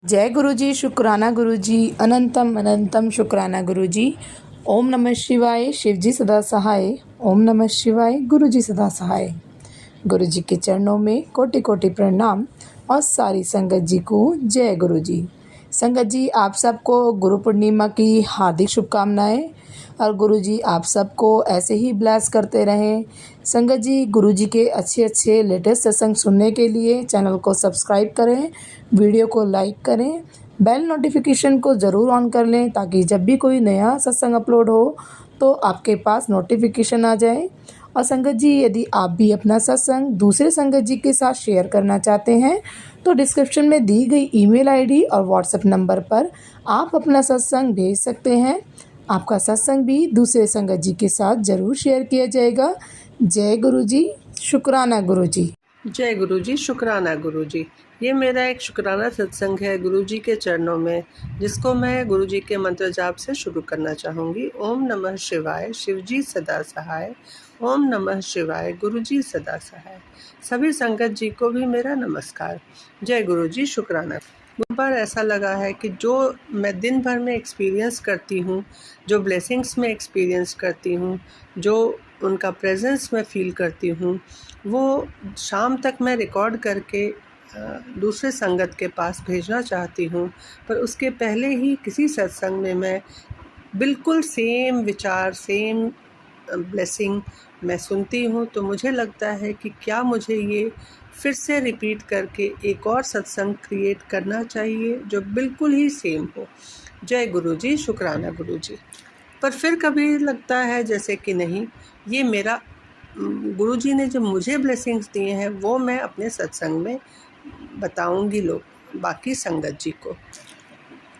जय गुरु जी, शुक्राना गुरु जी, अनंतम अनंतम शुक्राना गुरु जी। ओम नमः शिवाय, शिव जी सदा सहाय। ओम नमः शिवाय, गुरु जी सदा सहाय। गुरु जी के चरणों में कोटि कोटि प्रणाम और सारी संगत जी को जय गुरु जी। संगत जी, आप सबको गुरु पूर्णिमा की हार्दिक शुभकामनाएं और गुरु जी आप सबको ऐसे ही ब्लेस करते रहें। संगत जी, गुरु जी के अच्छे अच्छे लेटेस्ट सत्संग सुनने के लिए चैनल को सब्सक्राइब करें, वीडियो को लाइक करें, बेल नोटिफिकेशन को ज़रूर ऑन कर लें ताकि जब भी कोई नया सत्संग अपलोड हो तो आपके पास नोटिफिकेशन आ जाए। और संगत जी, यदि आप भी अपना सत्संग दूसरे संगत जी के साथ शेयर करना चाहते हैं तो डिस्क्रिप्शन में दी गई ईमेल आईडी और व्हाट्सएप नंबर पर आप अपना सत्संग भेज सकते हैं। आपका सत्संग भी दूसरे संगत जी के साथ ज़रूर शेयर किया जाएगा। जय गुरु जी, शुक्राना गुरु जी। जय गुरु जी, शुक्राना गुरु जी। ये मेरा एक शुक्राना सत्संग है गुरु जी के चरणों में, जिसको मैं गुरु जी के मंत्र जाप से शुरू करना चाहूँगी। ओम नमः शिवाय, शिव जी सदा सहाय। ओम नमः शिवाय, गुरु जी सदा सहाय। सभी संगत जी को भी मेरा नमस्कार। जय गुरु जी, शुक्राना। मुझ पर ऐसा लगा है कि जो मैं दिन भर में एक्सपीरियंस करती हूँ, जो ब्लेसिंग्स में एक्सपीरियंस करती हूँ, जो उनका प्रेजेंस में फ़ील करती हूँ, वो शाम तक मैं रिकॉर्ड करके दूसरे संगत के पास भेजना चाहती हूँ। पर उसके पहले ही किसी सत्संग में मैं बिल्कुल सेम विचार, सेम ब्लेसिंग मैं सुनती हूँ, तो मुझे लगता है कि क्या मुझे ये फिर से रिपीट करके एक और सत्संग क्रिएट करना चाहिए जो बिल्कुल ही सेम हो। जय गुरु जी, शुक्राना गुरु जी। पर फिर कभी लगता है जैसे कि नहीं, ये मेरा गुरु जी ने जो मुझे ब्लेसिंग्स दिए हैं वो मैं अपने सत्संग में बताऊंगी लोग बाकी संगत जी को।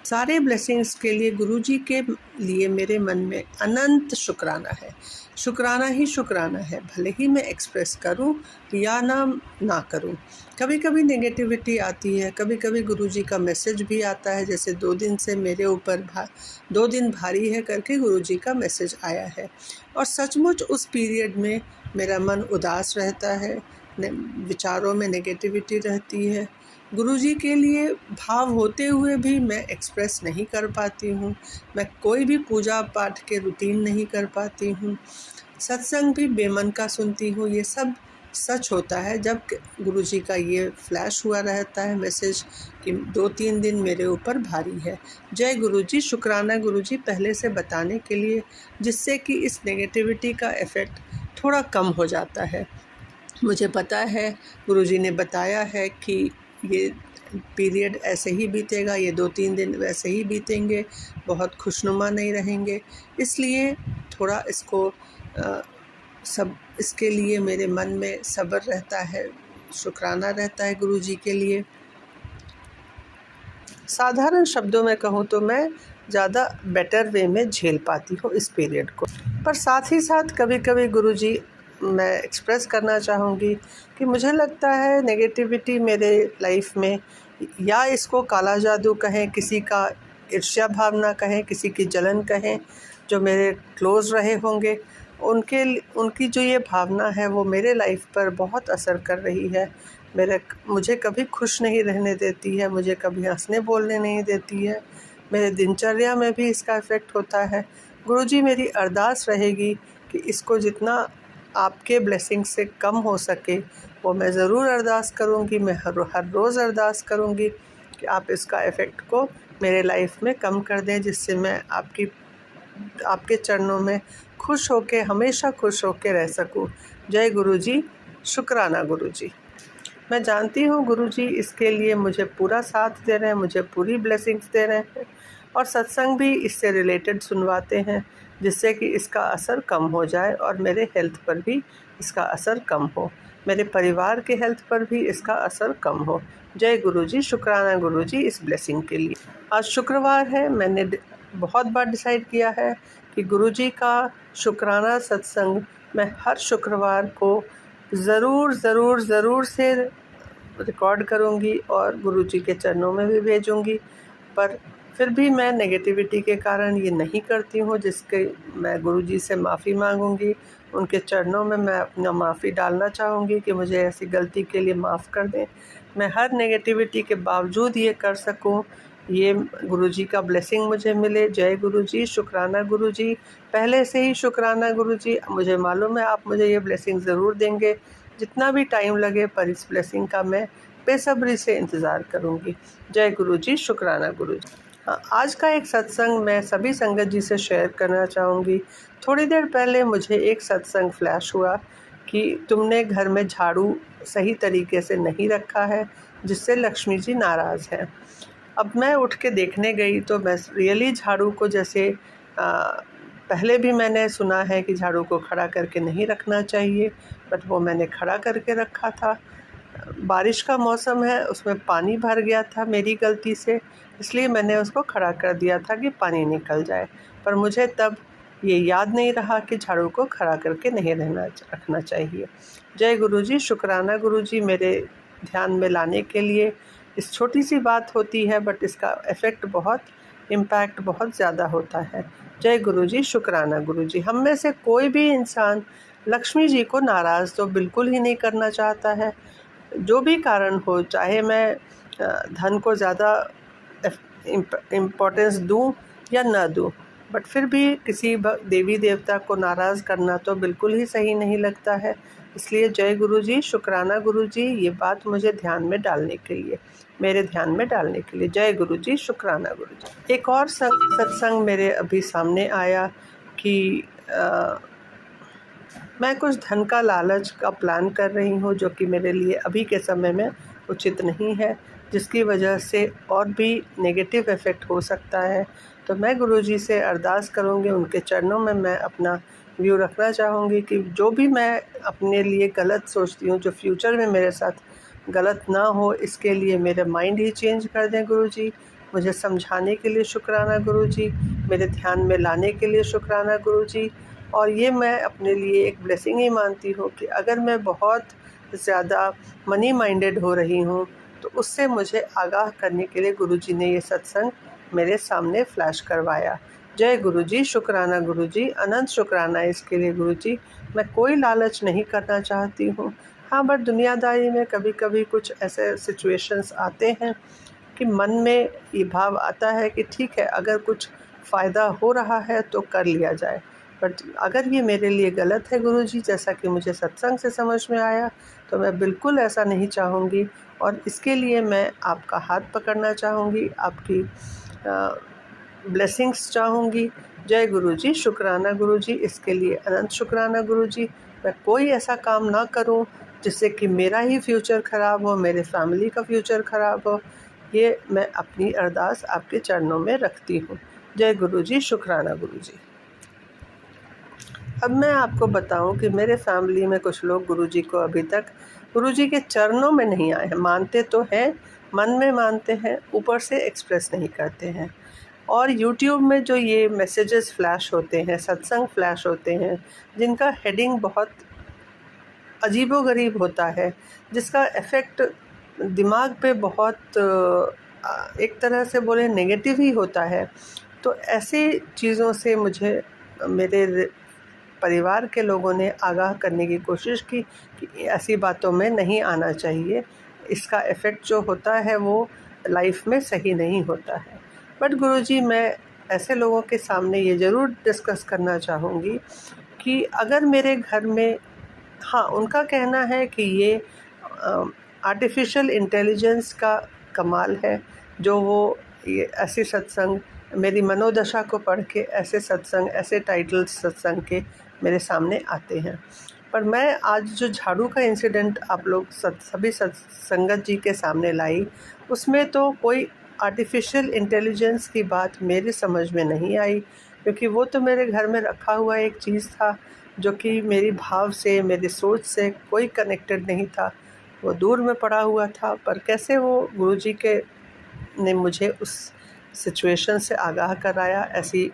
सारे ब्लेसिंग्स के लिए गुरु जी के लिए मेरे मन में अनंत शुक्राना है। शुक्राना ही शुक्राना है, भले ही मैं एक्सप्रेस करूं या ना करूं। कभी कभी नेगेटिविटी आती है, कभी कभी गुरु जी का मैसेज भी आता है। जैसे 2 दिन से मेरे ऊपर 2 दिन भारी है करके गुरु जी का मैसेज आया है, और सचमुच उस पीरियड में मेरा मन उदास रहता है, विचारों में नेगेटिविटी रहती है। गुरुजी के लिए भाव होते हुए भी मैं एक्सप्रेस नहीं कर पाती हूँ। मैं कोई भी पूजा पाठ के रूटीन नहीं कर पाती हूँ। सत्संग भी बेमन का सुनती हूँ। ये सब सच होता है जब गुरुजी का ये फ्लैश हुआ रहता है मैसेज कि 2-3 दिन मेरे ऊपर भारी है। जय गुरुजी, शुक्राना गुरुजी पहले से बताने के लिए, जिससे कि इस नेगेटिविटी का इफ़ेक्ट थोड़ा कम हो जाता है। मुझे पता है गुरुजी ने बताया है कि ये पीरियड ऐसे ही बीतेगा, ये 2-3 दिन वैसे ही बीतेंगे, बहुत खुशनुमा नहीं रहेंगे। इसलिए थोड़ा इसको सब इसके लिए मेरे मन में सब्र रहता है, शुक्राना रहता है गुरुजी के लिए। साधारण शब्दों में कहूँ तो मैं ज़्यादा बेटर वे में झेल पाती हूँ इस पीरियड को। पर साथ ही साथ कभी कभी गुरुजी, मैं एक्सप्रेस करना चाहूँगी कि मुझे लगता है नेगेटिविटी मेरे लाइफ में, या इसको काला जादू कहें, किसी का ईर्ष्या भावना कहें, किसी की जलन कहें, जो मेरे क्लोज़ रहे होंगे, उनकी जो ये भावना है वो मेरे लाइफ पर बहुत असर कर रही है। मुझे कभी खुश नहीं रहने देती है, मुझे कभी हंसने बोलने नहीं देती है। मेरे दिनचर्या में भी इसका इफ़ेक्ट होता है। गुरुजी, मेरी अरदास रहेगी कि इसको जितना आपके ब्लेसिंग से कम हो सके वो मैं ज़रूर अरदास करूँगी। मैं हर रोज़ अरदास करूँगी कि आप इसका इफ़ेक्ट को मेरे लाइफ में कम कर दें, जिससे मैं आपके चरणों में खुश होके, हमेशा खुश होके रह सकूँ। जय गुरु जी, शुक्राना गुरु जी। मैं जानती हूँ गुरु जी इसके लिए मुझे पूरा साथ दे रहे हैं, मुझे पूरी ब्लेसिंग्स दे रहे हैं, और सत्संग भी इससे रिलेटेड सुनवाते हैं, जिससे कि इसका असर कम हो जाए और मेरे हेल्थ पर भी इसका असर कम हो, मेरे परिवार के हेल्थ पर भी इसका असर कम हो। जय गुरु जी, शुक्राना गुरु जी इस ब्लेसिंग के लिए। आज शुक्रवार है, मैंने बहुत बार डिसाइड किया है कि गुरु जी का शुक्राना सत्संग मैं हर शुक्रवार को ज़रूर से रिकॉर्ड करूँगी और गुरु जी के चरणों में भी भेजूँगी। पर फिर भी मैं नेगेटिविटी के कारण ये नहीं करती हूँ, जिसके मैं गुरु जी से माफ़ी मांगूँगी। उनके चरणों में मैं अपना माफ़ी डालना चाहूँगी कि मुझे ऐसी गलती के लिए माफ़ कर दें। मैं हर नेगेटिविटी के बावजूद ये कर सकूं, ये गुरुजी का ब्लेसिंग मुझे मिले। जय गुरुजी, शुक्राना गुरुजी, पहले से ही शुक्राना गुरुजी। मुझे मालूम है आप मुझे ये ब्लेसिंग ज़रूर देंगे, जितना भी टाइम लगे, पर इस ब्लेसिंग का मैं बेसब्री से इंतज़ार करूँगी। जय गुरुजी, शुक्राना गुरुजी। आज का एक सत्संग मैं सभी संगत जी से शेयर करना चाहूँगी। थोड़ी देर पहले मुझे एक सत्संग फ्लैश हुआ कि तुमने घर में झाड़ू सही तरीके से नहीं रखा है, जिससे लक्ष्मी जी नाराज़ हैं। अब मैं उठ के देखने गई तो मैं रियली झाड़ू को जैसे पहले भी मैंने सुना है कि झाड़ू को खड़ा करके नहीं रखना चाहिए, बट वो मैंने खड़ा करके रखा था। बारिश का मौसम है, उसमें पानी भर गया था मेरी गलती से, इसलिए मैंने उसको खड़ा कर दिया था कि पानी निकल जाए। पर मुझे तब ये याद नहीं रहा कि झाड़ू को खड़ा करके नहीं रखना चाहिए। जय गुरुजी, शुक्राना गुरुजी, मेरे ध्यान में लाने के लिए। इस छोटी सी बात होती है, बट इसका इफ़ेक्ट इम्पैक्ट बहुत ज़्यादा होता है। जय गुरुजी, शुक्राना गुरुजी। हम में से कोई भी इंसान लक्ष्मी जी को नाराज़ तो बिल्कुल ही नहीं करना चाहता है। जो भी कारण हो, चाहे मैं धन को ज़्यादा इम्पोर्टेंस दूं या ना दूं, बट फिर भी किसी देवी देवता को नाराज़ करना तो बिल्कुल ही सही नहीं लगता है। इसलिए जय गुरुजी, शुक्राना गुरुजी, ये बात मुझे ध्यान में डालने के लिए, मेरे ध्यान में डालने के लिए। जय गुरुजी, शुक्राना गुरुजी। एक और सत्संग मेरे अभी सामने आया कि मैं कुछ धन का लालच का प्लान कर रही हूँ, जो कि मेरे लिए अभी के समय में उचित नहीं है, जिसकी वजह से और भी नेगेटिव इफ़ेक्ट हो सकता है। तो मैं गुरुजी से अरदास करूँगी, उनके चरणों में मैं अपना व्यू रखना चाहूँगी कि जो भी मैं अपने लिए गलत सोचती हूँ, जो फ्यूचर में मेरे साथ गलत ना हो, इसके लिए मेरे माइंड ही चेंज कर दें गुरुजी। मुझे समझाने के लिए शुक्राना गुरुजी, मेरे ध्यान में लाने के लिए शुक्राना गुरुजी। और ये मैं अपने लिए एक ब्लेसिंग ही मानती हूँ कि अगर मैं बहुत ज़्यादा मनी माइंडेड हो रही हूँ, तो उससे मुझे आगाह करने के लिए गुरुजी ने ये सत्संग मेरे सामने फ्लैश करवाया। जय गुरुजी, शुक्राना गुरुजी, अनंत शुक्राना इसके लिए गुरुजी। मैं कोई लालच नहीं करना चाहती हूँ। हाँ, बट दुनियादारी में कभी कभी कुछ ऐसे सिचुएशंस आते हैं कि मन में ये भाव आता है कि ठीक है, अगर कुछ फ़ायदा हो रहा है तो कर लिया जाए, बट अगर ये मेरे लिए गलत है गुरुजी, जैसा कि मुझे सत्संग से समझ में आया, तो मैं बिल्कुल ऐसा नहीं चाहूँगी। और इसके लिए मैं आपका हाथ पकड़ना चाहूँगी, आपकी ब्लेसिंग्स चाहूँगी। जय गुरुजी, शुक्राना गुरुजी, इसके लिए अनंत शुक्राना गुरुजी। मैं कोई ऐसा काम ना करूँ जिससे कि मेरा ही फ्यूचर ख़राब हो, मेरे फैमिली का फ्यूचर ख़राब हो। ये मैं अपनी अरदास आपके चरणों में रखती हूँ। जय गुरुजी, शुक्राना गुरुजी। अब मैं आपको बताऊं कि मेरे फैमिली में कुछ लोग गुरुजी को अभी तक गुरुजी के चरणों में नहीं आए हैं। मानते तो हैं, मन में मानते हैं, ऊपर से एक्सप्रेस नहीं करते हैं। और यूट्यूब में जो ये मैसेजेस फ्लैश होते हैं, सत्संग फ्लैश होते हैं, जिनका हेडिंग बहुत अजीबोगरीब होता है, जिसका इफ़ेक्ट दिमाग पे बहुत एक तरह से बोले नेगेटिव ही होता है, तो ऐसी चीज़ों से मुझे मेरे परिवार के लोगों ने आगाह करने की कोशिश की कि ऐसी बातों में नहीं आना चाहिए। इसका इफ़ेक्ट जो होता है वो लाइफ में सही नहीं होता है। बट गुरुजी, मैं ऐसे लोगों के सामने ये ज़रूर डिस्कस करना चाहूँगी कि अगर मेरे घर में, हाँ, उनका कहना है कि ये आर्टिफिशियल इंटेलिजेंस का कमाल है, जो वो ये ऐसे सत्संग, मेरी मनोदशा को पढ़ के ऐसे सत्संग, ऐसे टाइटल्स सत्संग के मेरे सामने आते हैं। पर मैं आज जो झाड़ू का इंसिडेंट आप लोग सभी संगत जी के सामने लाई, उसमें तो कोई आर्टिफिशियल इंटेलिजेंस की बात मेरी समझ में नहीं आई, क्योंकि वो तो मेरे घर में रखा हुआ एक चीज़ था जो कि मेरी भाव से, मेरी सोच से कोई कनेक्टेड नहीं था, वो दूर में पड़ा हुआ था। पर कैसे वो गुरुजी के ने मुझे उस सिचुएशन से आगाह कराया, ऐसी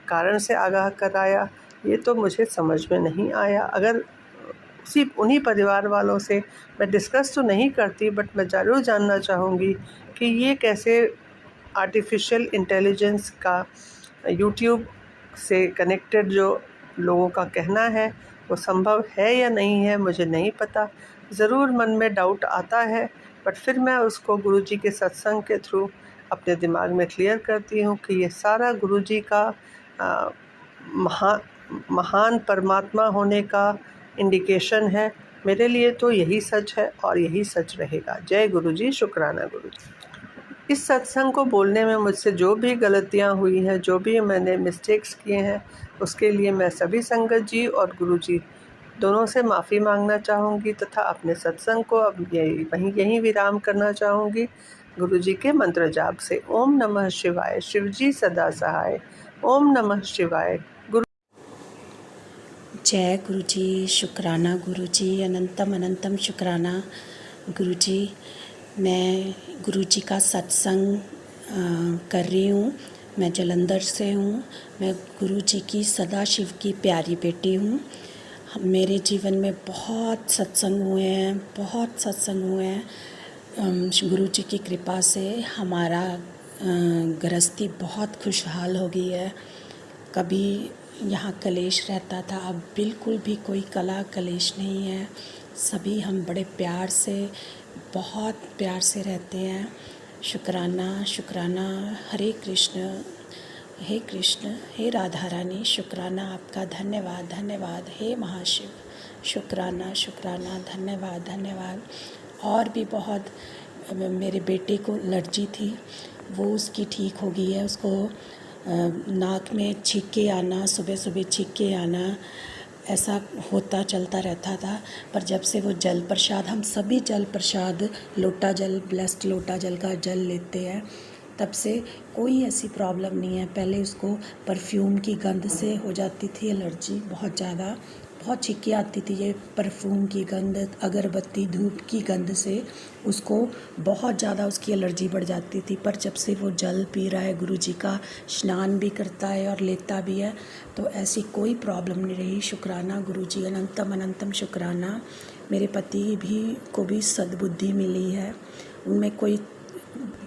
कारण से आगाह कराया, ये तो मुझे समझ में नहीं आया। अगर उन्हीं परिवार वालों से मैं डिस्कस तो नहीं करती, बट मैं ज़रूर जानना चाहूँगी कि ये कैसे आर्टिफिशियल इंटेलिजेंस का यूट्यूब से कनेक्टेड जो लोगों का कहना है वो संभव है या नहीं है, मुझे नहीं पता। ज़रूर मन में डाउट आता है बट फिर मैं उसको गुरुजी के सत्संग के थ्रू अपने दिमाग में क्लियर करती हूँ कि ये सारा गुरुजी का महान परमात्मा होने का इंडिकेशन है। मेरे लिए तो यही सच है और यही सच रहेगा। जय गुरुजी, शुक्राना गुरुजी। इस सत्संग को बोलने में मुझसे जो भी गलतियाँ हुई हैं, जो भी मैंने मिस्टेक्स किए हैं, उसके लिए मैं सभी संगत जी और गुरुजी दोनों से माफ़ी मांगना चाहूँगी तथा अपने सत्संग को अब यहीं विराम करना चाहूँगी गुरुजी के मंत्र जाप से। ओम नमः शिवाय, शिवजी सदा सहाय। ओम नमः शिवाय। जय गुरुजी, शुक्राना गुरुजी, अनंतम अनंतम शुक्राना गुरुजी। मैं गुरुजी का सत्संग कर रही हूँ। मैं जलंधर से हूँ। मैं गुरुजी की सदाशिव की प्यारी बेटी हूँ। मेरे जीवन में बहुत सत्संग हुए हैं, बहुत सत्संग हुए हैं। गुरुजी की कृपा से हमारा गृहस्थी बहुत खुशहाल हो गई है। कभी यहाँ कलेश रहता था, अब बिल्कुल भी कोई कलेश नहीं है। सभी हम बड़े प्यार से, बहुत प्यार से रहते हैं। शुक्राना शुक्राना। हरे कृष्ण, हे कृष्ण, हे राधा रानी, शुक्राना आपका, धन्यवाद धन्यवाद। हे महाशिव, शुक्राना शुक्राना, धन्यवाद धन्यवाद। और भी बहुत, मेरे बेटे को एलर्जी थी, वो उसकी ठीक हो गई है। उसको नाक में छींके आना, सुबह सुबह छींके आना, ऐसा होता चलता रहता था। पर जब से वो जल प्रसाद, हम सभी जल प्रसाद, लोटा जल, ब्लेस्ड लोटा जल का जल लेते हैं, तब से कोई ऐसी प्रॉब्लम नहीं है। पहले उसको परफ्यूम की गंध से हो जाती थी एलर्जी बहुत ज़्यादा, बहुत छींके आती थी। ये परफ्यूम की गंध, अगरबत्ती, धूप की गंध से उसको बहुत ज़्यादा उसकी एलर्जी बढ़ जाती थी। पर जब से वो जल पी रहा है, गुरुजी का स्नान भी करता है और लेता भी है, तो ऐसी कोई प्रॉब्लम नहीं रही। शुक्राना गुरुजी, अनंतम अनंतम शुक्राना। मेरे पति को भी सद्बुद्धि मिली है। उनमें कोई,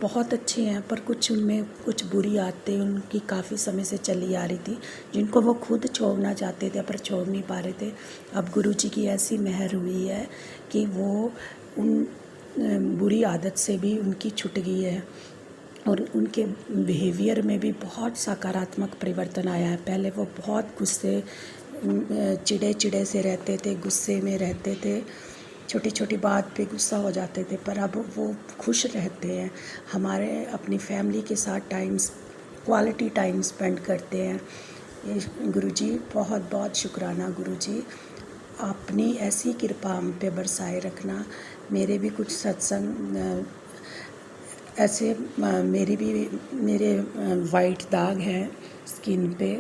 बहुत अच्छे हैं, पर कुछ उनमें कुछ बुरी आदतें उनकी काफ़ी समय से चली आ रही थी, जिनको वो खुद छोड़ना चाहते थे पर छोड़ नहीं पा रहे थे। अब गुरुजी की ऐसी मेहर हुई है कि वो उन बुरी आदत से भी उनकी छूट गई है और उनके बिहेवियर में भी बहुत सकारात्मक परिवर्तन आया है। पहले वो बहुत गुस्से, चिड़े से रहते थे, गुस्से में रहते थे, छोटी छोटी बात पे गुस्सा हो जाते थे, पर अब वो खुश रहते हैं। हमारे अपनी फैमिली के साथ क्वालिटी टाइम स्पेंड करते हैं। ये गुरुजी, बहुत बहुत शुक्राना गुरुजी। अपनी ऐसी कृपा हम पे बरसाए रखना। मेरे भी कुछ सत्संग ऐसे, मेरे वाइट दाग हैं स्किन पे,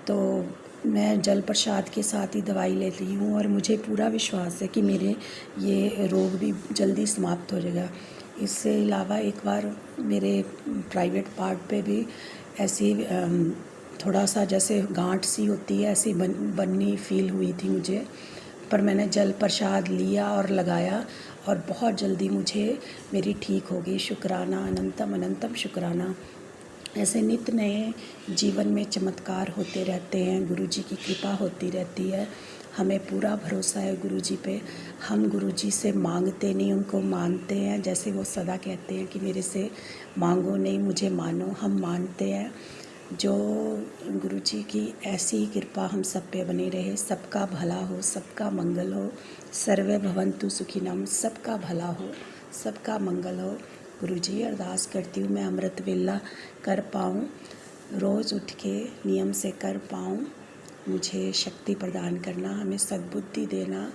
तो मैं जल प्रसाद के साथ ही दवाई लेती हूँ और मुझे पूरा विश्वास है कि मेरे ये रोग भी जल्दी समाप्त हो जाएगा। इससे अलावा एक बार मेरे प्राइवेट पार्ट पे भी ऐसी थोड़ा सा जैसे गांठ सी होती है, ऐसी बननी फील हुई थी मुझे, पर मैंने जल प्रसाद लिया और लगाया और बहुत जल्दी मेरी ठीक हो गई। शुक्राना, अनंतम अनंतम शुक्राना। ऐसे नित्य नए जीवन में चमत्कार होते रहते हैं, गुरुजी की कृपा होती रहती है। हमें पूरा भरोसा है गुरुजी पे। हम गुरुजी से मांगते नहीं, उनको मानते हैं। जैसे वो सदा कहते हैं कि मेरे से मांगो नहीं, मुझे मानो। हम मानते हैं। जो गुरुजी की ऐसी कृपा हम सब पे बनी रहे। सबका भला हो, सबका मंगल हो। सर्वे भवन्तु सुखिनम। सबका भला हो, सबका मंगल हो। गुरुजी, अरदास करती हूँ मैं अमृत वेला कर पाऊँ, रोज़ उठ के नियम से कर पाऊँ। मुझे शक्ति प्रदान करना, हमें सद्बुद्धि देना,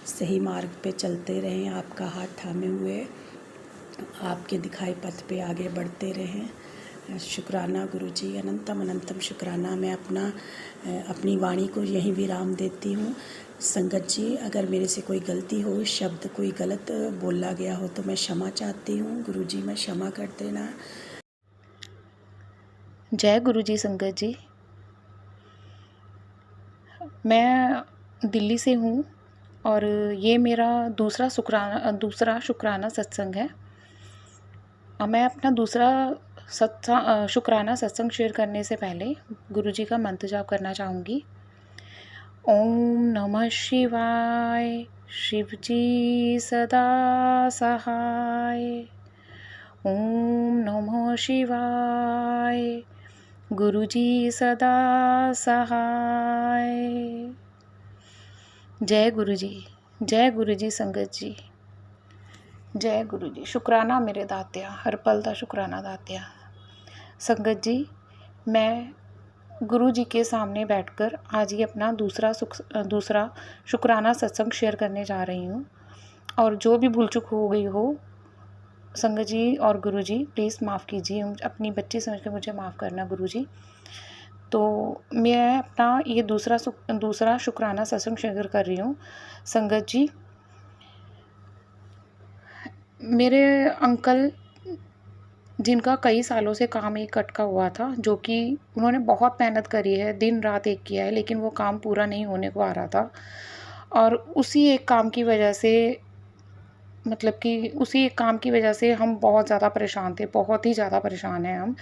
सही मार्ग पे चलते रहें, आपका हाथ थामे हुए, आपके दिखाए पथ पे आगे बढ़ते रहें। शुक्राना गुरुजी, अनंतम अनंतम शुक्राना। मैं अपनी वाणी को यहीं विराम देती हूँ। संगत जी, अगर मेरे से कोई गलती हो, शब्द कोई गलत बोला गया हो, तो मैं क्षमा चाहती हूँ। गुरुजी, मैं क्षमा कर देना। जय गुरुजी संगत जी। मैं दिल्ली से हूँ और ये मेरा दूसरा शुक्राना सत्संग है। मैं अपना दूसरा शुक्राना सत्संग शेयर करने से पहले गुरुजी का मंत्र जाप करना चाहूँगी। ओम नमः शिवाय, शिवजी सदा सहाय। ओम नमः शिवाय। गुरुजी सदा सहाय। जय गुरुजी, जय गुरुजी संगत जी, जय गुरुजी। शुक्राना मेरे दात्या, हर पल का शुक्राना दात्या। संगत जी, मैं गुरु जी के सामने बैठकर आज ये अपना दूसरा शुक्राना सत्संग शेयर करने जा रही हूँ। और जो भी भूल चूक हो गई हो संगत जी और गुरु जी, प्लीज़ माफ़ कीजिए, अपनी बच्ची समझ के मुझे माफ़ करना गुरु जी। तो मैं अपना ये दूसरा शुक्राना सत्संग शेयर कर रही हूँ। संगत जी, मेरे अंकल जिनका कई सालों से काम एक अटका हुआ था, जो कि उन्होंने बहुत मेहनत करी है, दिन रात एक किया है, लेकिन वो काम पूरा नहीं होने को आ रहा था। और उसी एक काम की वजह से हम बहुत ज़्यादा परेशान थे, बहुत ही ज़्यादा परेशान हैं हम,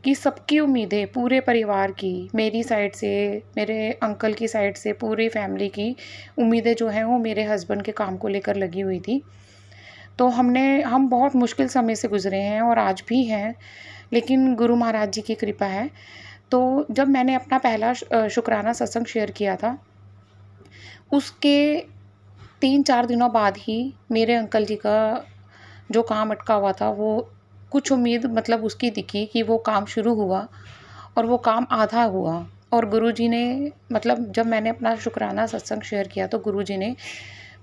कि सबकी उम्मीदें पूरे परिवार की, मेरी साइड से, मेरे अंकल की साइड से, पूरी फैमिली की उम्मीदें जो हैं वो मेरे हस्बैंड के काम को लेकर लगी हुई थी। तो हम बहुत मुश्किल समय से गुज़रे हैं और आज भी हैं, लेकिन गुरु महाराज जी की कृपा है। तो जब मैंने अपना पहला शुक्राना सत्संग शेयर किया था, उसके 3-4 दिनों बाद ही मेरे अंकल जी का जो काम अटका हुआ था, वो कुछ उम्मीद उसकी दिखी कि वो काम शुरू हुआ और वो काम आधा हुआ। और गुरुजी ने जब मैंने अपना शुक्राना सत्संग शेयर किया तो गुरुजी ने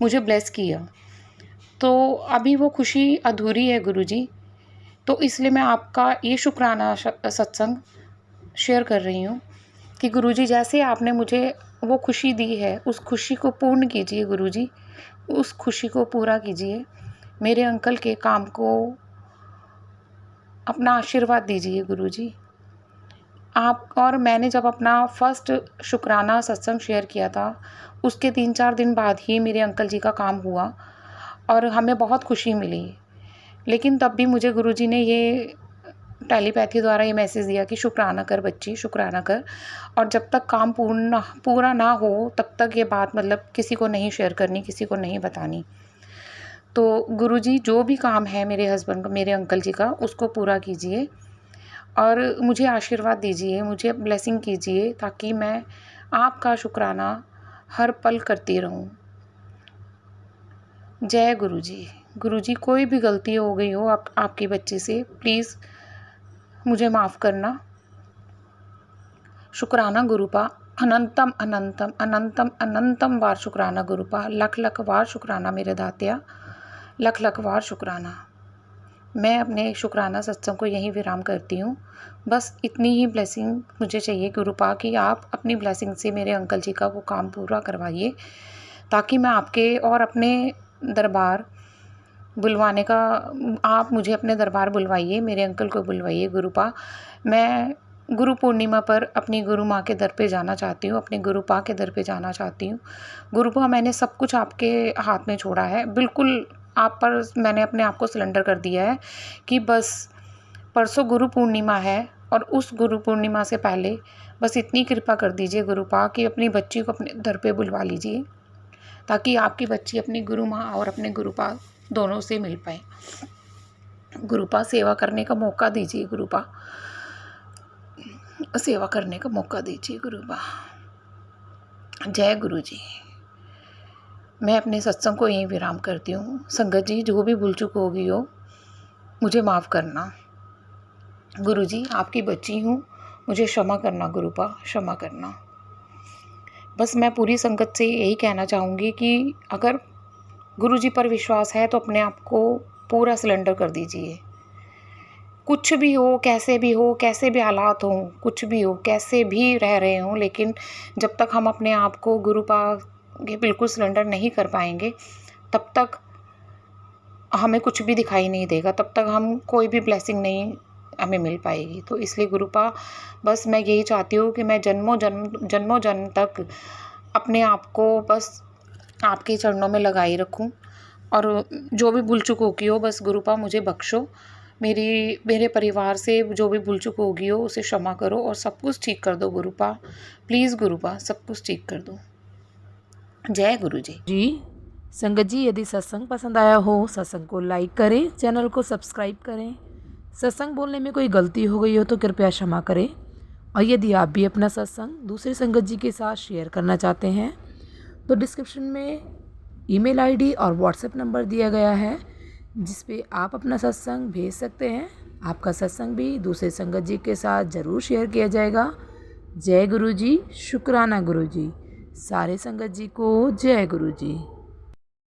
मुझे ब्लेस किया। तो अभी वो खुशी अधूरी है गुरुजी, तो इसलिए मैं आपका ये शुक्राना सत्संग शेयर कर रही हूँ कि गुरुजी, जैसे आपने मुझे वो खुशी दी है, उस खुशी को पूर्ण कीजिए गुरुजी, उस खुशी को पूरा कीजिए। मेरे अंकल के काम को अपना आशीर्वाद दीजिए गुरुजी। मैंने जब अपना फर्स्ट शुक्राना सत्संग शेयर किया था, उसके 3-4 दिन बाद ही मेरे अंकल जी का काम हुआ और हमें बहुत खुशी मिली। लेकिन तब भी मुझे गुरुजी ने ये टेलीपैथी द्वारा ये मैसेज दिया कि शुक्राना कर बच्ची, शुक्राना कर, और जब तक काम पूरा ना हो तब तक ये बात किसी को नहीं शेयर करनी, किसी को नहीं बतानी। तो गुरुजी, जो भी काम है मेरे हस्बैंड का, मेरे अंकल जी का, उसको पूरा कीजिए और मुझे आशीर्वाद दीजिए, मुझे ब्लेसिंग कीजिए, ताकि मैं आपका शुक्राना हर पल करती रहूं। जय गुरुजी। गुरुजी, कोई भी गलती हो गई हो आपकी बच्ची से, प्लीज़ मुझे माफ़ करना। शुक्राना गुरुपा, अनंतम अनंतम अनंतम अनंतम बार शुक्राना गुरुपा, लख लख बार शुक्राना मेरे दात्या, लख लख बार शुक्राना। मैं अपने शुक्राना सत्संग को यहीं विराम करती हूँ। बस इतनी ही ब्लेसिंग मुझे चाहिए गुरुपा कि आप अपनी ब्लेसिंग से मेरे अंकल जी का वो काम पूरा करवाइए, ताकि मैं आपके और अपने दरबार बुलवाने का, आप मुझे अपने दरबार बुलवाइए, मेरे अंकल को बुलवाइए गुरुपा। मैं गुरु पूर्णिमा पर अपनी गुरु माँ के दर पे जाना चाहती हूँ, अपने गुरुपा के दर पे जाना चाहती हूँ। गुरुपा, मैंने सब कुछ आपके हाथ में छोड़ा है, बिल्कुल आप पर मैंने अपने आप को सिलेंडर कर दिया है कि बस परसों गुरु पूर्णिमा है और उस गुरु पूर्णिमा से पहले बस इतनी कृपा कर दीजिए गुरुपा कि अपनी बच्ची को अपने दर पे बुलवा लीजिए, ताकि आपकी बच्ची अपनी गुरु माँ और अपने गुरुपा दोनों से मिल पाए। गुरुपा, सेवा करने का मौका दीजिए गुरुपा, सेवा करने का मौका दीजिए गुरुपा। जय गुरु जी। मैं अपने सत्संग को यहीं विराम करती हूँ। संगत जी, जो भी भूल चूक हो गई हो मुझे माफ़ करना। गुरु जी, आपकी बच्ची हूँ, मुझे क्षमा करना गुरुपा, क्षमा करना। बस मैं पूरी संगत से यही कहना चाहूँगी कि अगर गुरु जी पर विश्वास है तो अपने आप को पूरा सिलेंडर कर दीजिए। कुछ भी हो, कैसे भी हालात हों, कुछ भी हो, कैसे भी रह रहे हों, लेकिन जब तक हम अपने आप को गुरुपा के बिल्कुल सिलेंडर नहीं कर पाएंगे, तब तक हमें कुछ भी दिखाई नहीं देगा, तब तक हम कोई भी ब्लेसिंग नहीं हमें मिल पाएगी। तो इसलिए गुरुपा, बस मैं यही चाहती हूँ कि मैं जन्मों जन्म तक अपने आप को बस आपके चरणों में लगाई रखूं, और जो भी भूल चूक होगी हो बस गुरुपा मुझे बख्शो, मेरे परिवार से जो भी भूल चूक होगी हो उसे क्षमा करो और सब कुछ ठीक कर दो गुरुपा, प्लीज़ गुरुपा, सब कुछ ठीक कर दो। जय गुरु जी। संगत जी, यदि सत्संग पसंद आया हो, सत्संग को लाइक करें, चैनल को सब्सक्राइब करें। सत्संग बोलने में कोई गलती हो गई हो तो कृपया क्षमा करें। और यदि आप भी अपना सत्संग दूसरे संगत जी के साथ शेयर करना चाहते हैं तो डिस्क्रिप्शन में ईमेल आईडी और व्हाट्सएप नंबर दिया गया है, जिस पे आप अपना सत्संग भेज सकते हैं। आपका सत्संग भी दूसरे संगत जी के साथ ज़रूर शेयर किया जाएगा। जय गुरु जी, शुक्राना गुरु जी। सारे संगत जी को जय गुरु जी।